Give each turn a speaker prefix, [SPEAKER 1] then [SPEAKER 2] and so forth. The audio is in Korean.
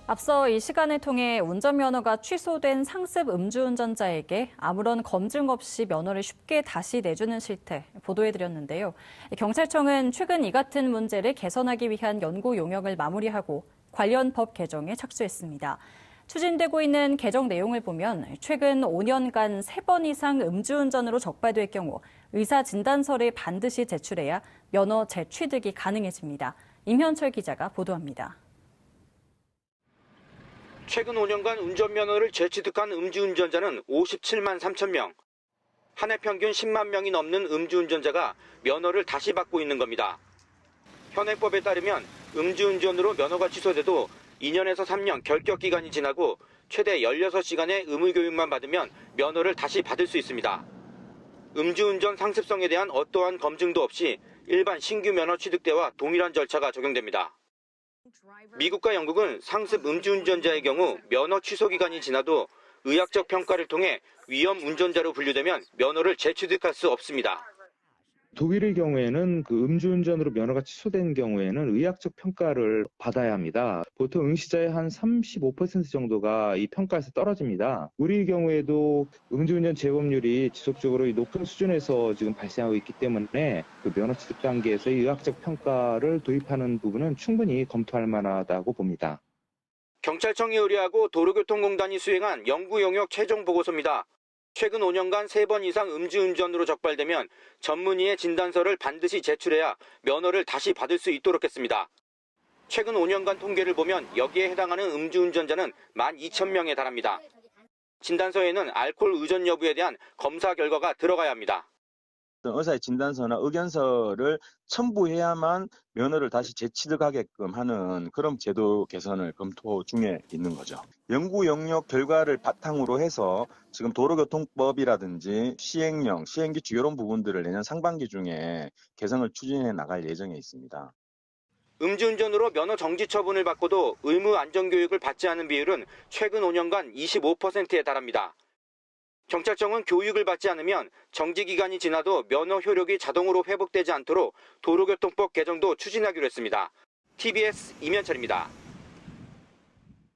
[SPEAKER 1] 앞서 이 시간을 통해 운전면허가 취소된 상습 음주운전자에게 아무런 검증 없이 면허를 쉽게 다시 내주는 실태 보도해드렸는데요. 경찰청은 최근 이 같은 문제를 개선하기 위한 연구 용역을 마무리하고 관련 법 개정에 착수했습니다. 추진되고 있는 개정 내용을 보면 최근 5년간 3번 이상 음주운전으로 적발될 경우 의사 진단서를 반드시 제출해야 면허 재취득이 가능해집니다. 임현철 기자가 보도합니다.
[SPEAKER 2] 최근 5년간 운전면허를 재취득한 음주운전자는 57만 3천 명. 한 해 평균 10만 명이 넘는 음주운전자가 면허를 다시 받고 있는 겁니다. 현행법에 따르면 음주운전으로 면허가 취소돼도 2년에서 3년 결격 기간이 지나고 최대 16시간의 의무교육만 받으면 면허를 다시 받을 수 있습니다. 음주운전 상습성에 대한 어떠한 검증도 없이 일반 신규 면허 취득 때와 동일한 절차가 적용됩니다. 미국과 영국은 상습 음주운전자의 경우 면허 취소 기간이 지나도 의학적 평가를 통해 위험 운전자로 분류되면 면허를 재취득할 수 없습니다.
[SPEAKER 3] 독일의 경우에는 그 음주운전으로 면허가 취소된 경우에는 의학적 평가를 받아야 합니다. 보통 응시자의 한 35% 정도가 이 평가에서 떨어집니다. 우리 경우에도 음주운전 재범률이 지속적으로 높은 수준에서 지금 발생하고 있기 때문에 그 면허 취득 단계에서의 의학적 평가를 도입하는 부분은 충분히 검토할 만하다고 봅니다.
[SPEAKER 2] 경찰청이 의뢰하고 도로교통공단이 수행한 연구 용역 최종 보고서입니다. 최근 5년간 3번 이상 음주운전으로 적발되면 전문의의 진단서를 반드시 제출해야 면허를 다시 받을 수 있도록 했습니다. 최근 5년간 통계를 보면 여기에 해당하는 음주운전자는 12,000명에 달합니다. 진단서에는 알코올 의존 여부에 대한 검사 결과가 들어가야 합니다.
[SPEAKER 4] 의사의 진단서나 의견서를 첨부해야만 면허를 다시 재취득하게끔 하는 그런 제도 개선을 검토 중에 있는 거죠. 연구 영역 결과를 바탕으로 해서 지금 도로교통법이라든지 시행령, 시행규칙 이런 부분들을 내년 상반기 중에 개선을 추진해 나갈 예정에 있습니다.
[SPEAKER 2] 음주운전으로 면허 정지 처분을 받고도 의무 안전교육을 받지 않은 비율은 최근 5년간 25%에 달합니다. 경찰청은 교육을 받지 않으면 정지 기간이 지나도 면허 효력이 자동으로 회복되지 않도록 도로교통법 개정도 추진하기로 했습니다. TBS 임현철입니다.